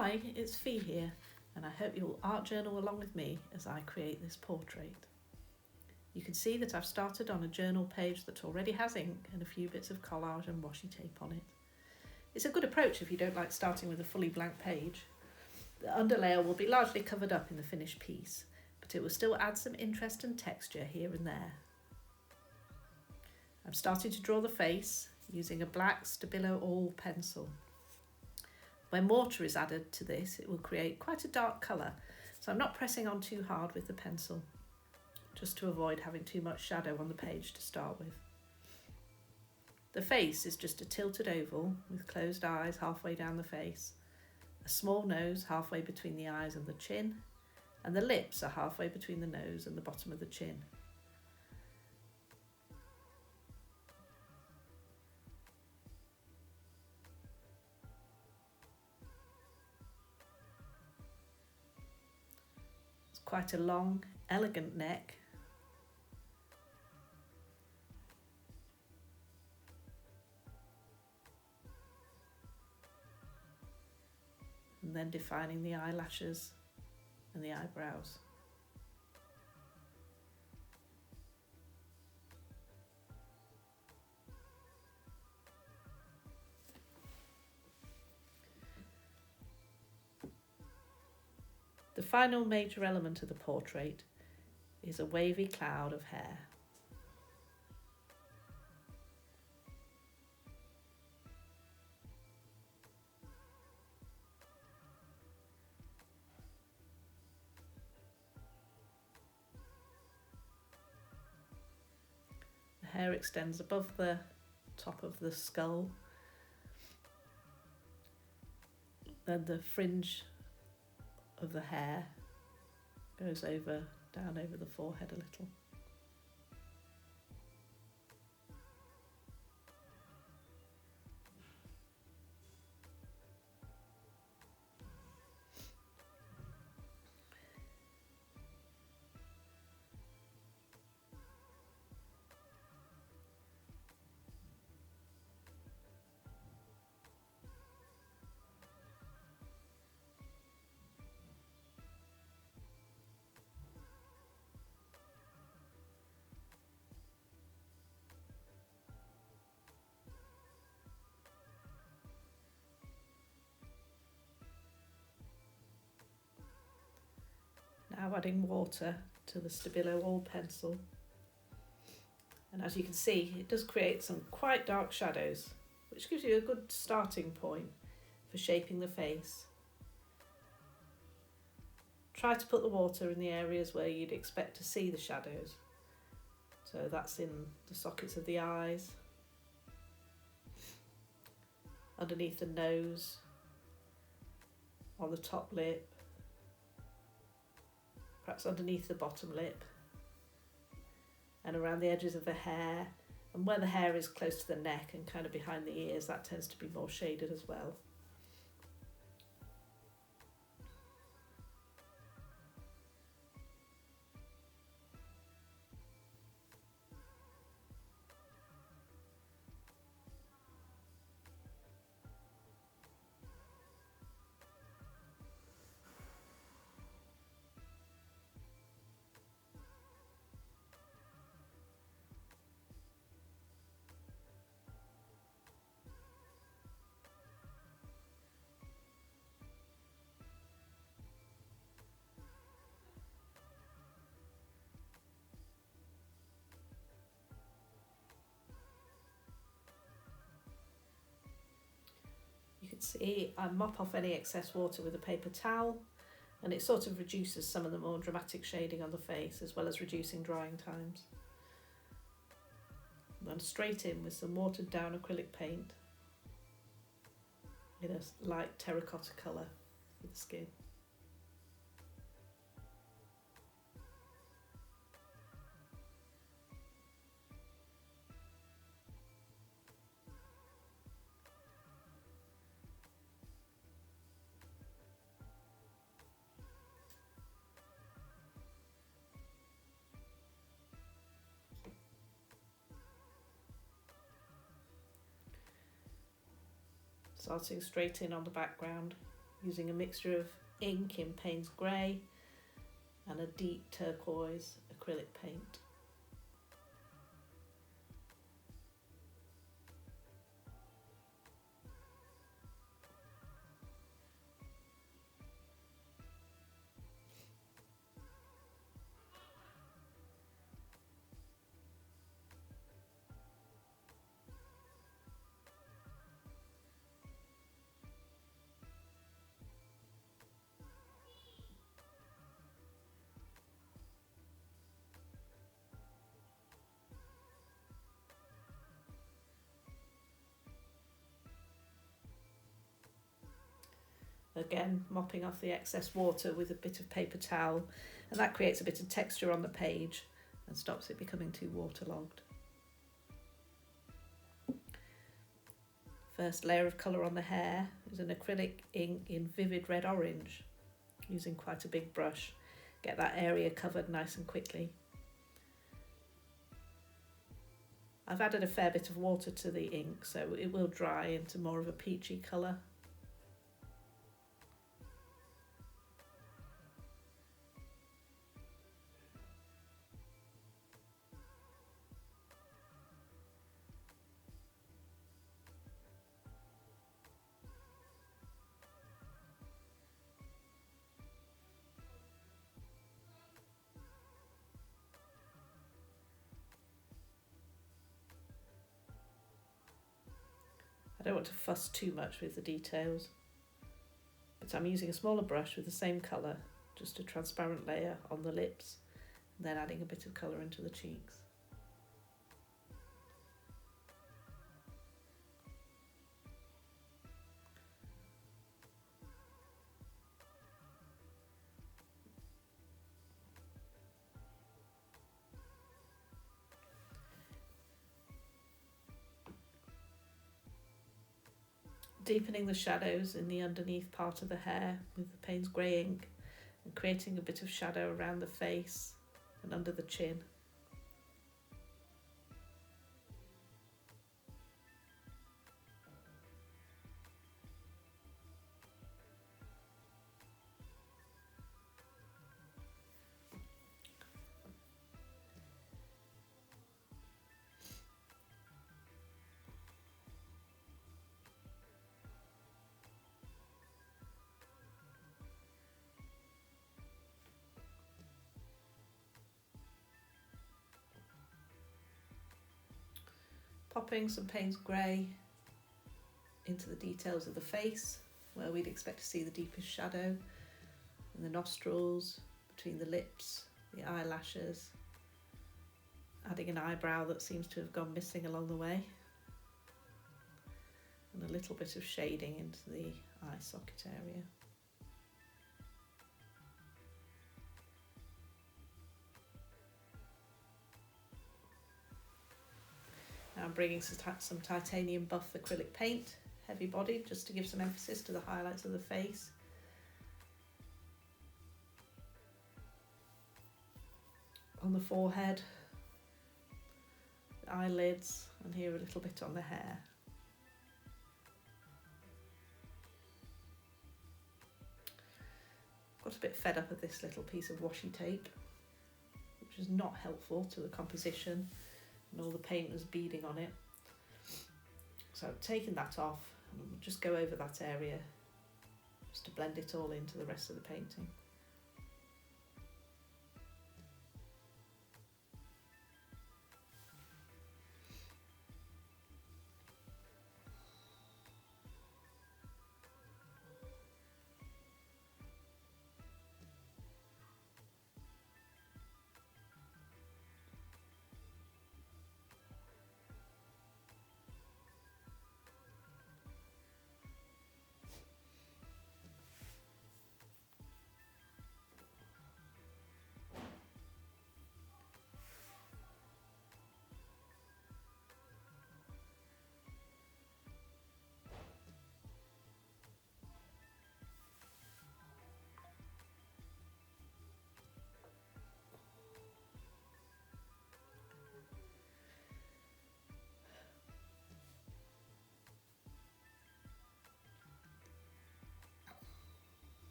Hi, it's Fee here, and I hope you'll art journal along with me as I create this portrait. You can see that I've started on a journal page that already has ink and a few bits of collage and washi tape on it. It's a good approach if you don't like starting with a fully blank page. The underlayer will be largely covered up in the finished piece, but it will still add some interest and texture here and there. I'm starting to draw the face using a black Stabilo All pencil. When water is added to this, it will create quite a dark colour, so I'm not pressing on too hard with the pencil, just to avoid having too much shadow on the page to start with. The face is just a tilted oval with closed eyes halfway down the face, a small nose halfway between the eyes and the chin, and the lips are halfway between the nose and the bottom of the chin. It's quite a long, elegant neck. And then defining the eyelashes and the eyebrows. The final major element of the portrait is a wavy cloud of hair. The hair extends above the top of the skull. Then the fringe of the hair goes down over the forehead a little. Now adding water to the Stabilo All pencil. And as you can see, it does create some quite dark shadows, which gives you a good starting point for shaping the face. Try to put the water in the areas where you'd expect to see the shadows. So that's in the sockets of the eyes, underneath the nose, on the top lip, perhaps underneath the bottom lip, and around the edges of the hair, and where the hair is close to the neck and kind of behind the ears, that tends to be more shaded as well. You can see I mop off any excess water with a paper towel, and it sort of reduces some of the more dramatic shading on the face, as well as reducing drying times. And then straight in with some watered down acrylic paint in a light terracotta colour for the skin. Starting straight in on the background using a mixture of ink in Payne's Grey and a deep turquoise acrylic paint. Again, mopping off the excess water with a bit of paper towel, and that creates a bit of texture on the page and stops it becoming too waterlogged. First layer of colour on the hair is an acrylic ink in vivid red orange, using quite a big brush. Get that area covered nice and quickly. I've added a fair bit of water to the ink, so it will dry into more of a peachy colour. I don't want to fuss too much with the details, but I'm using a smaller brush with the same colour, just a transparent layer on the lips, and then adding a bit of colour into the cheeks. Deepening the shadows in the underneath part of the hair with the Payne's Grey ink and creating a bit of shadow around the face and under the chin. Popping some Payne's Grey into the details of the face, where we'd expect to see the deepest shadow, in the nostrils, between the lips, the eyelashes, adding an eyebrow that seems to have gone missing along the way, and a little bit of shading into the eye socket area. Now I'm bringing some titanium buff acrylic paint, heavy bodied, just to give some emphasis to the highlights of the face. On the forehead, the eyelids, and here a little bit on the hair. Got a bit fed up of this little piece of washi tape, which is not helpful to the composition, and all the paint was beading on it. So I've taken that off and we'll just go over that area just to blend it all into the rest of the painting.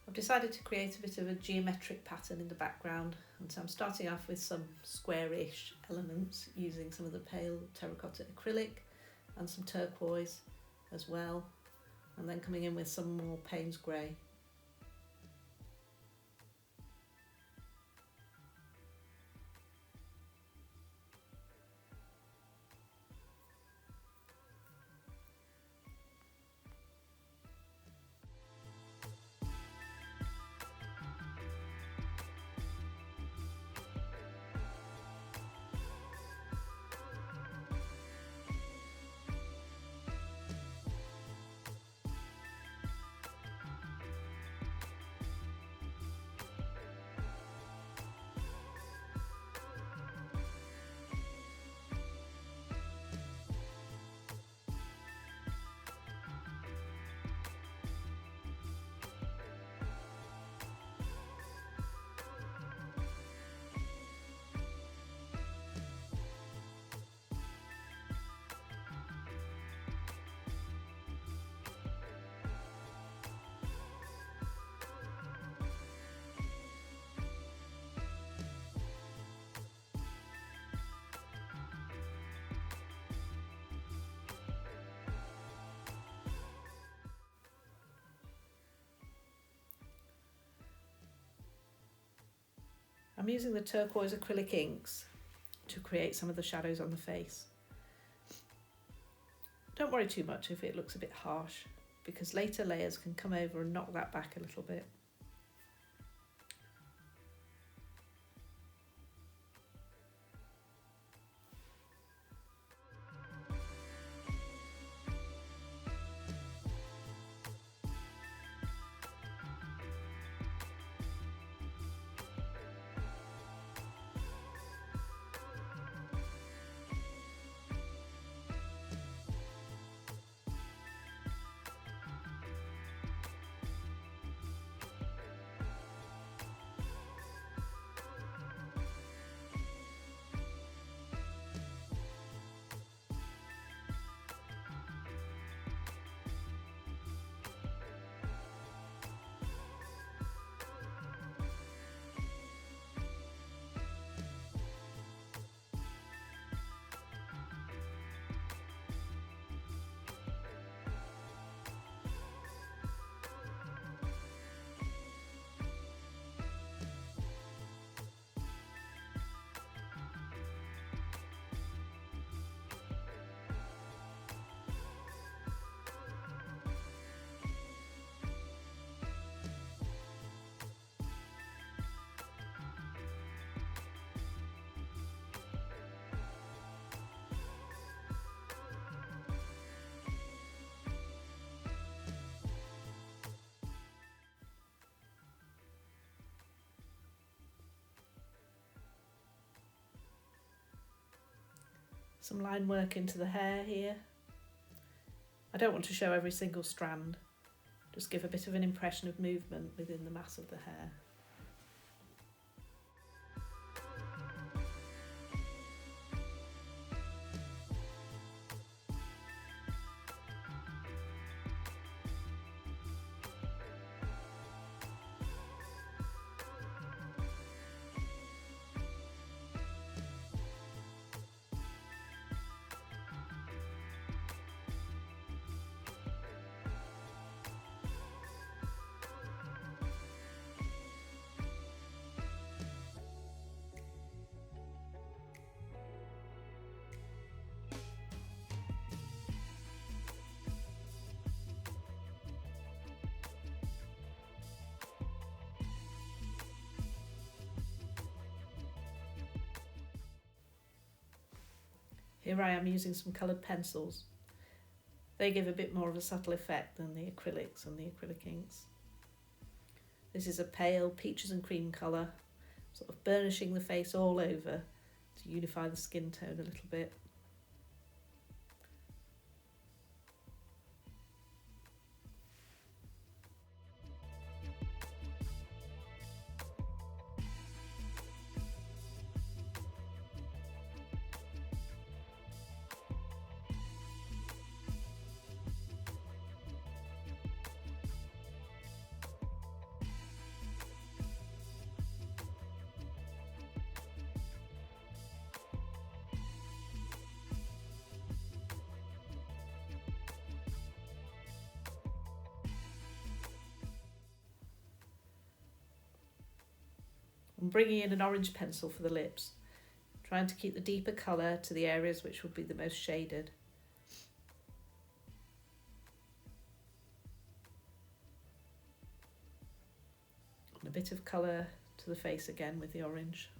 I've decided to create a bit of a geometric pattern in the background, and so I'm starting off with some squarish elements using some of the pale terracotta acrylic and some turquoise as well, and then coming in with some more Payne's grey. I'm using the turquoise acrylic inks to create some of the shadows on the face. Don't worry too much if it looks a bit harsh, because later layers can come over and knock that back a little bit. Some line work into the hair here. I don't want to show every single strand, just give a bit of an impression of movement within the mass of the hair. Here I am using some coloured pencils. They give a bit more of a subtle effect than the acrylics and the acrylic inks. This is a pale peaches and cream colour, sort of burnishing the face all over to unify the skin tone a little bit. I'm bringing in an orange pencil for the lips, trying to keep the deeper colour to the areas which will be the most shaded. And a bit of colour to the face again with the orange.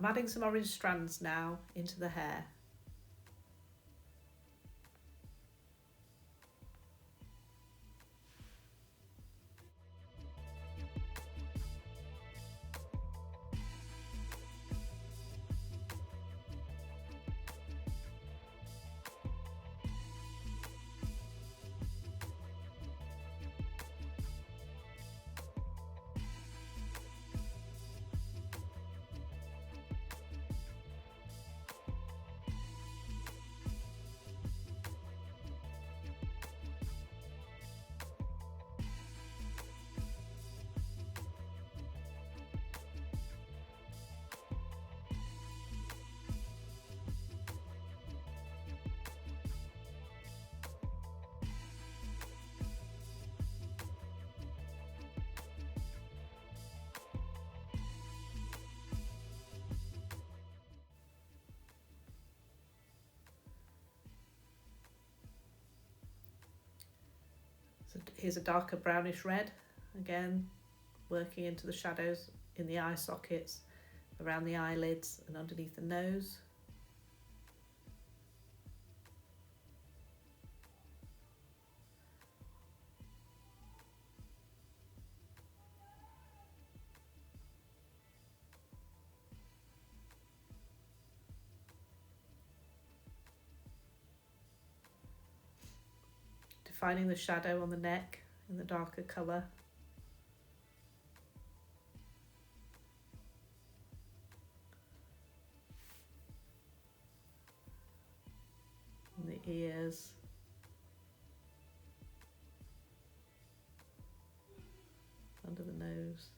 I'm adding some orange strands now into the hair. So here's a darker brownish red, again working into the shadows in the eye sockets, around the eyelids and underneath the nose. Defining the shadow on the neck in the darker colour. And the ears. Under the nose.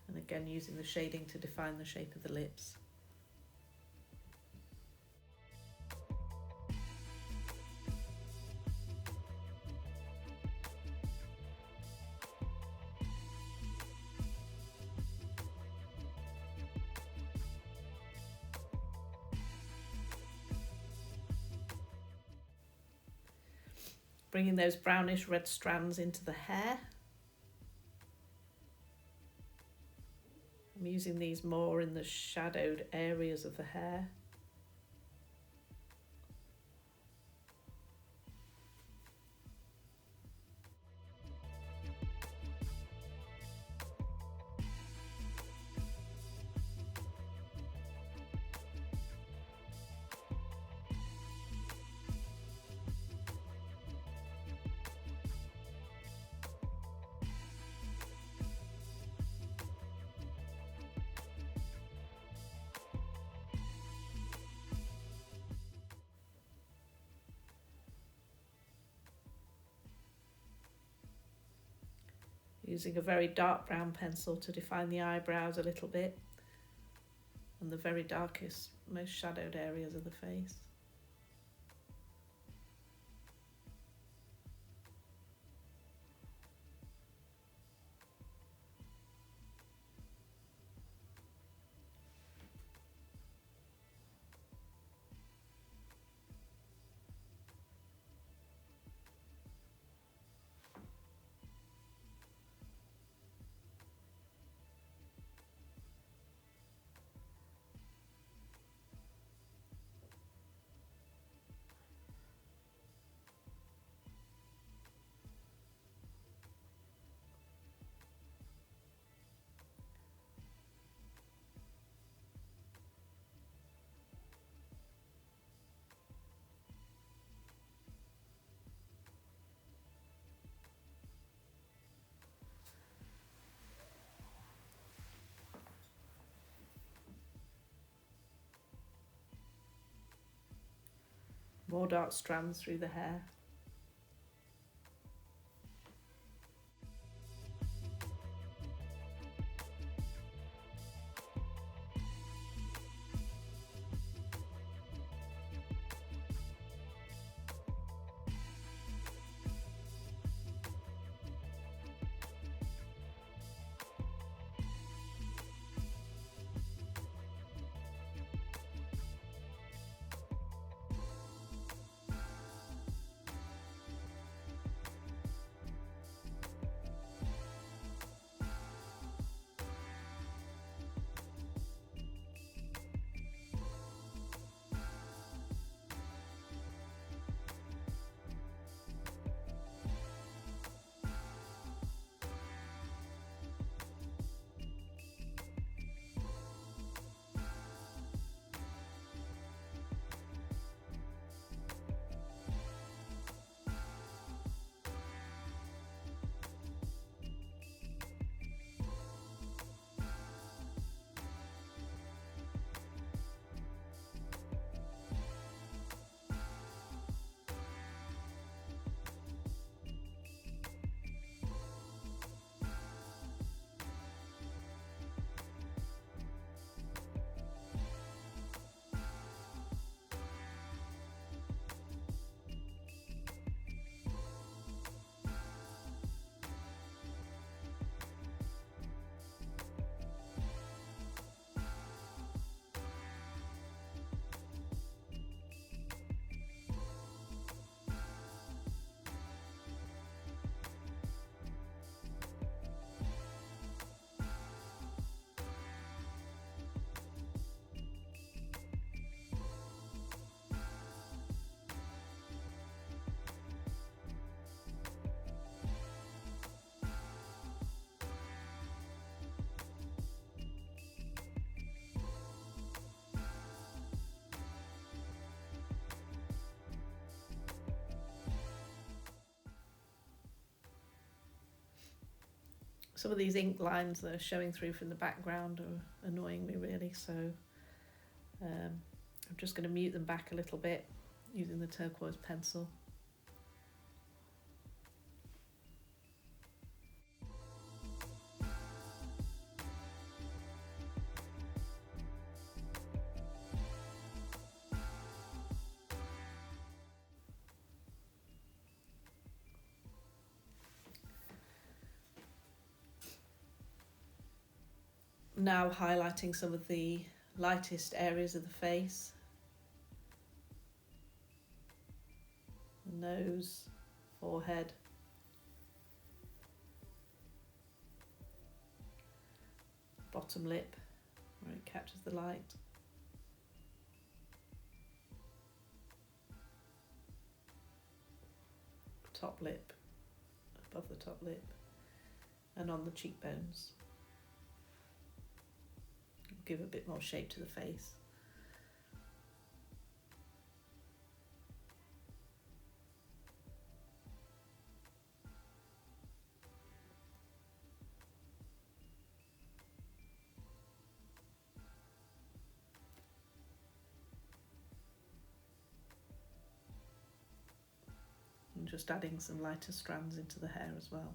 And again using the shading to define the shape of the lips. Bringing those brownish red strands into the hair. I'm using these more in the shadowed areas of the hair. Using a very dark brown pencil to define the eyebrows a little bit and the very darkest, most shadowed areas of the face. more dark strands through the hair. Some of these ink lines that are showing through from the background are annoying me really, so I'm just going to mute them back a little bit using the turquoise pencil. Now highlighting some of the lightest areas of the face, the nose, forehead, bottom lip where it catches the light, top lip, above the top lip, and on the cheekbones. Give a bit more shape to the face. And just adding some lighter strands into the hair as well.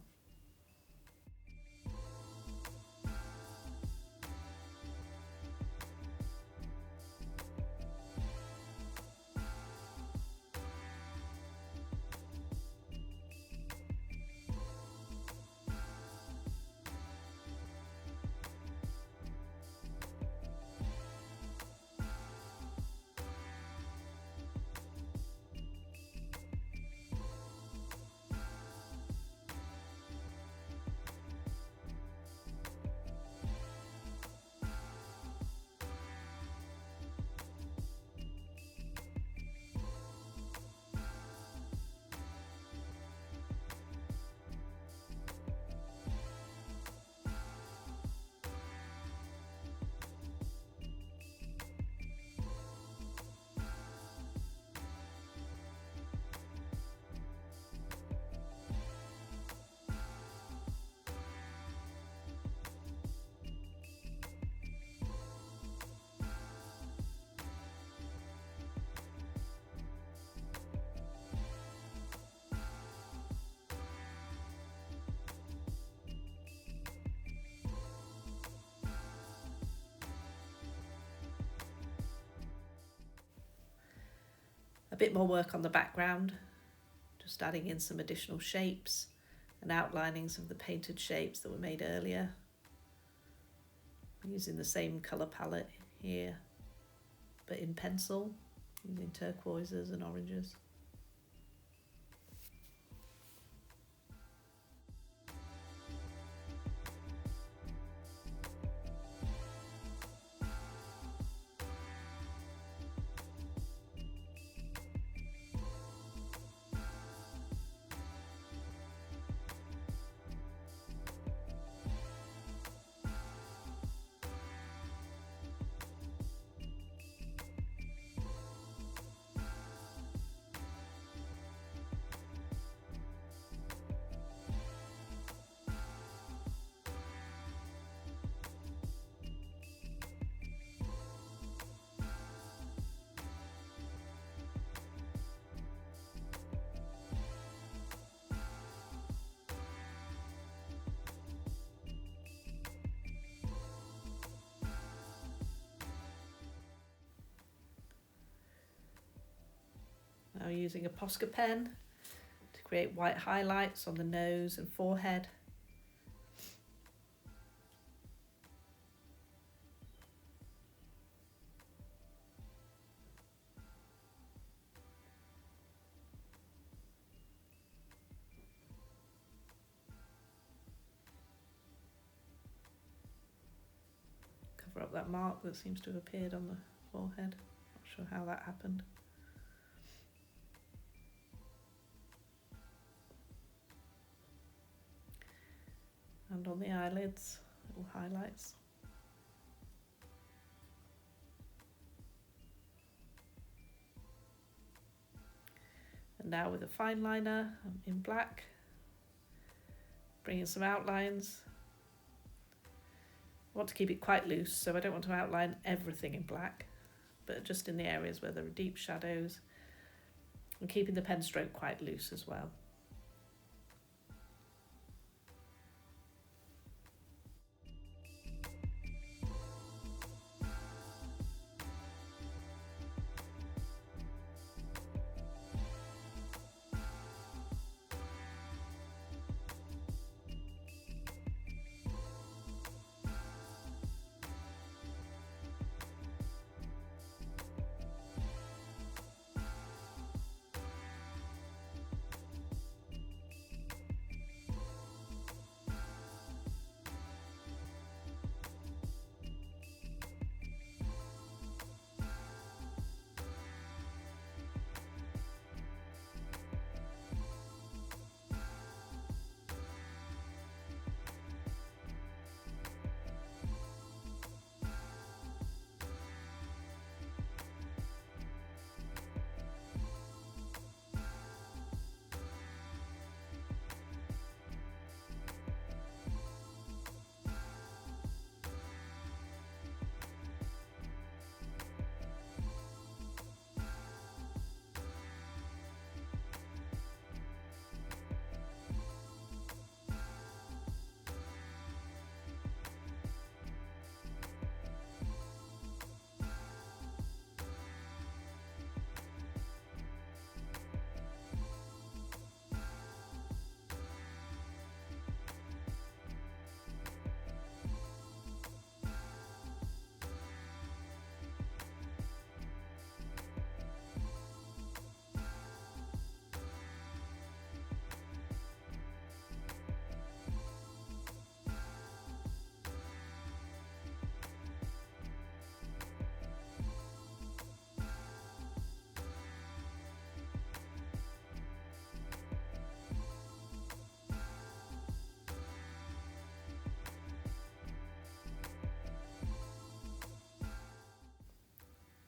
bit more work on the background, just adding in some additional shapes and outlining some of the painted shapes that were made earlier. Using the same colour palette here, but in pencil, using turquoises and oranges. Now using a Posca pen to create white highlights on the nose and forehead. Cover up that mark that seems to have appeared on the forehead. Not sure how that happened. And on the eyelids, little highlights. And now with a fine liner in black, bringing some outlines. I want to keep it quite loose, so I don't want to outline everything in black, but just in the areas where there are deep shadows, and keeping the pen stroke quite loose as well.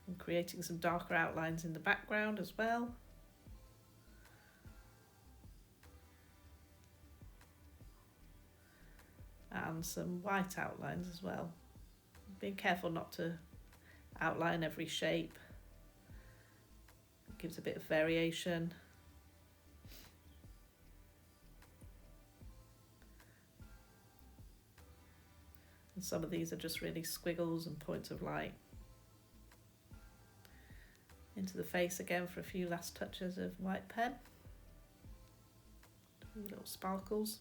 And creating some darker outlines in the background as well. And some white outlines as well. Being careful not to outline every shape. It gives a bit of variation. And some of these are just really squiggles and points of light. into the face again for a few last touches of white pen. Little sparkles.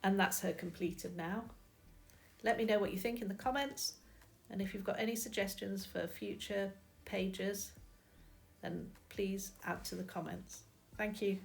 And that's her completed now. Let me know what you think in the comments, and if you've got any suggestions for future pages, then please add to the comments. Thank you.